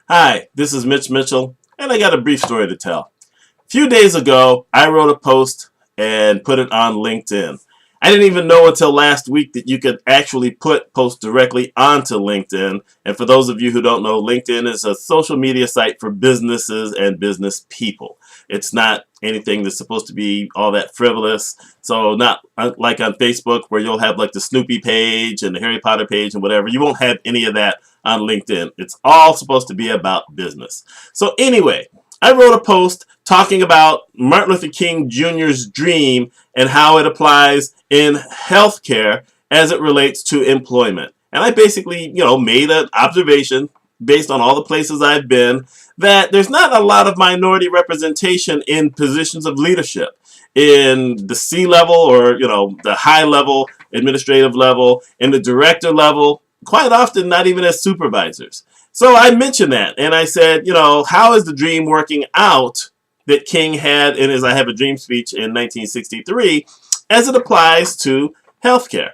Hi, this is Mitch Mitchell, and I got a brief story to tell. A few days ago, I wrote a post and put it on LinkedIn. I didn't even know until last week that you could actually put posts directly onto LinkedIn. And for those of you who don't know, LinkedIn is a social media site for businesses and business people. It's not anything that's supposed to be all that frivolous. So not like on Facebook where you'll have like the Snoopy page and the Harry Potter page and whatever. You won't have any of that on LinkedIn. It's all supposed to be about business. So anyway, I wrote a post talking about Martin Luther King Jr.'s dream and how it applies in healthcare as it relates to employment. And I basically, made an observation based on all the places I've been that there's not a lot of minority representation in positions of leadership in the C level or, the high level, administrative level, and the director level, quite often not even as supervisors. So I mentioned that, and I said, how is the dream working out that King had in his I Have a Dream speech in 1963 as it applies to healthcare?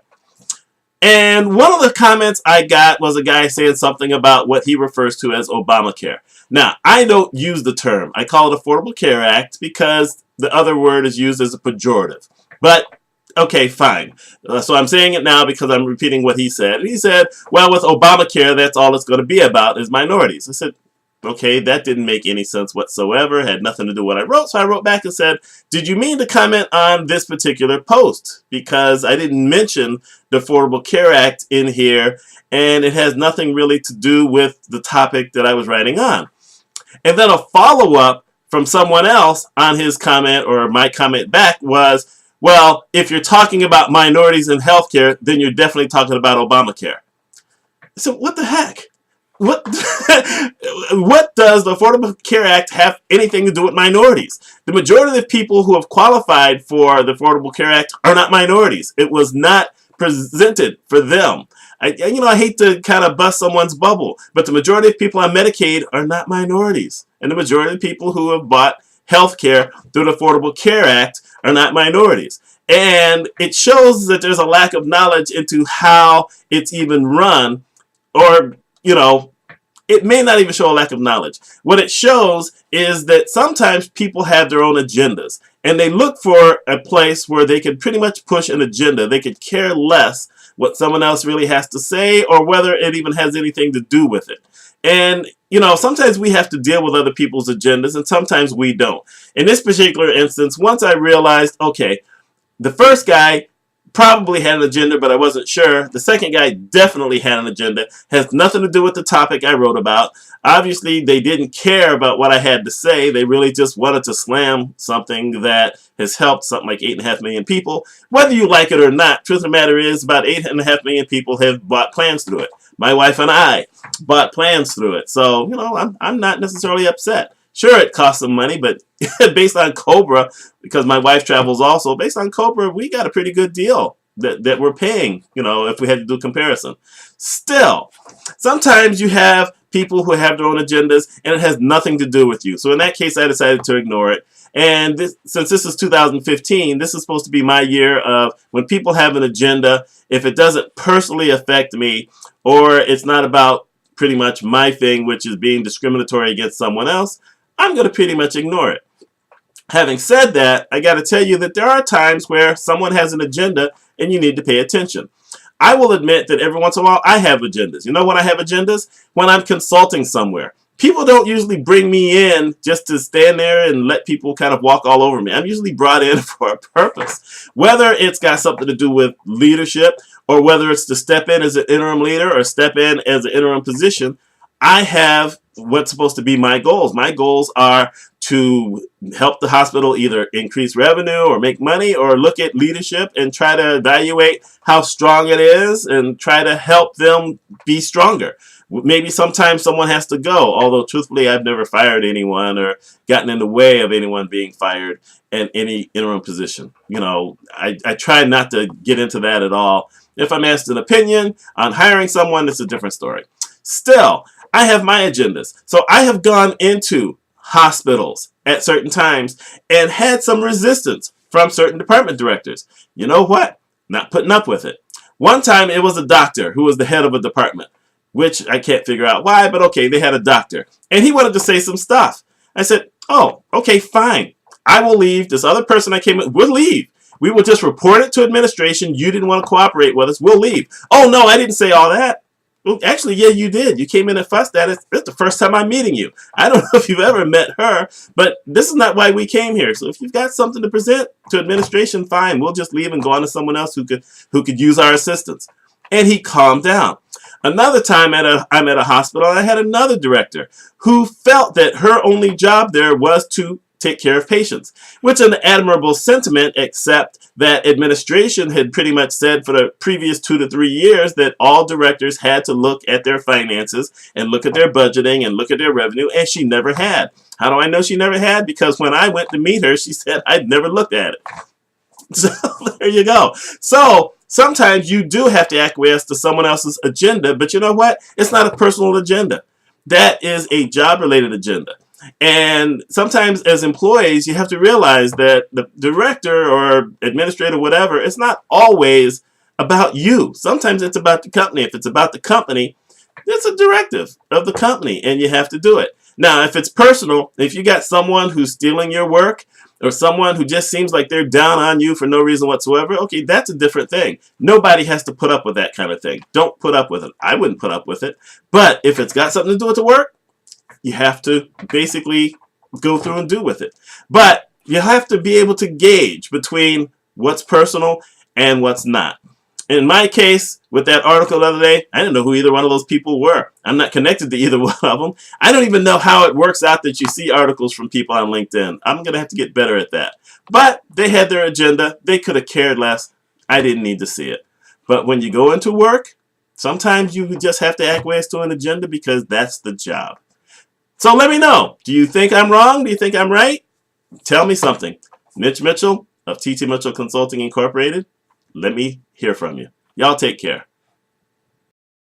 And one of the comments I got was a guy saying something about what he refers to as Obamacare. Now, I don't use the term. I call it Affordable Care Act because the other word is used as a pejorative. But okay, fine. So I'm saying it now because I'm repeating what he said. And he said, well, with Obamacare, that's all it's going to be about is minorities. I said, okay, that didn't make any sense whatsoever. Had nothing to do with what I wrote. So I wrote back and said, did you mean to comment on this particular post? Because I didn't mention the Affordable Care Act in here, and it has nothing really to do with the topic that I was writing on. And then a follow-up from someone else on his comment or my comment back was, well, if you're talking about minorities in healthcare, then you're definitely talking about Obamacare. So what the heck? What what does the Affordable Care Act have anything to do with minorities? The majority of the people who have qualified for the Affordable Care Act are not minorities. It was not presented for them. I hate to kind of bust someone's bubble, but the majority of people on Medicaid are not minorities. And the majority of people who have bought health care through the Affordable Care Act are not minorities. And it shows that there's a lack of knowledge into how it's even run, or, it may not even show a lack of knowledge. What it shows is that sometimes people have their own agendas, and they look for a place where they can pretty much push an agenda. They could care less what someone else really has to say or whether it even has anything to do with it. And, sometimes we have to deal with other people's agendas, and sometimes we don't. In this particular instance, once I realized, okay, the first guy probably had an agenda, but I wasn't sure. The second guy definitely had an agenda. Has nothing to do with the topic I wrote about. Obviously, they didn't care about what I had to say. They really just wanted to slam something that has helped something like 8.5 million people. Whether you like it or not, truth of the matter is about 8.5 million people have bought plans through it. My wife and I bought plans through it. So, I'm not necessarily upset. Sure, it costs some money, but based on Cobra, because my wife travels also, based on Cobra, we got a pretty good deal that we're paying, if we had to do a comparison. Still, sometimes you have people who have their own agendas, and it has nothing to do with you. So in that case, I decided to ignore it. And since this is 2015, this is supposed to be my year of when people have an agenda, if it doesn't personally affect me, or it's not about pretty much my thing, which is being discriminatory against someone else, I'm going to pretty much ignore it. Having said that, I got to tell you that there are times where someone has an agenda and you need to pay attention. I will admit that every once in a while I have agendas. You know when I have agendas? When I'm consulting somewhere. People don't usually bring me in just to stand there and let people kind of walk all over me. I'm usually brought in for a purpose. Whether it's got something to do with leadership or whether it's to step in as an interim leader or step in as an interim position, I have what's supposed to be my goals. My goals are to help the hospital either increase revenue or make money or look at leadership and try to evaluate how strong it is and try to help them be stronger. Maybe sometimes someone has to go, although truthfully I've never fired anyone or gotten in the way of anyone being fired in any interim position. I try not to get into that at all. If I'm asked an opinion on hiring someone, it's a different story. Still, I have my agendas. So I have gone into hospitals at certain times and had some resistance from certain department directors. You know what? Not putting up with it. One time it was a doctor who was the head of a department. which I can't figure out why, but okay, they had a doctor. And he wanted to say some stuff. I said, oh, okay, fine. I will leave. This other person I came with will leave. We will just report it to administration. You didn't want to cooperate with us. We'll leave. Oh, no, I didn't say all that. Well, actually, yeah, you did. You came in and fussed at us. It's the first time I'm meeting you. I don't know if you've ever met her, but this is not why we came here. So if you've got something to present to administration, fine. We'll just leave and go on to someone else who could use our assistance. And he calmed down. Another time I'm at a hospital, I had another director who felt that her only job there was to take care of patients, which is an admirable sentiment, except that administration had pretty much said for the previous 2 to 3 years that all directors had to look at their finances and look at their budgeting and look at their revenue, and she never had. How do I know she never had? Because when I went to meet her, she said I'd never looked at it. So there you go. So sometimes you do have to acquiesce to someone else's agenda, but you know what? It's not a personal agenda. That is a job-related agenda. And sometimes as employees, you have to realize that the director or administrator, whatever, it's not always about you. Sometimes it's about the company. If it's about the company, it's a directive of the company, and you have to do it. Now, if it's personal, if you got someone who's stealing your work or someone who just seems like they're down on you for no reason whatsoever, okay, that's a different thing. Nobody has to put up with that kind of thing. Don't put up with it. I wouldn't put up with it. But if it's got something to do with the work, you have to basically go through and do with it. But you have to be able to gauge between what's personal and what's not. In my case, with that article the other day, I didn't know who either one of those people were. I'm not connected to either one of them. I don't even know how it works out that you see articles from people on LinkedIn. I'm going to have to get better at that. But they had their agenda. They could have cared less. I didn't need to see it. But when you go into work, sometimes you just have to acquiesce to an agenda because that's the job. So let me know. Do you think I'm wrong? Do you think I'm right? Tell me something. Mitch Mitchell of TT Mitchell Consulting Incorporated. Let me hear from you. Y'all take care.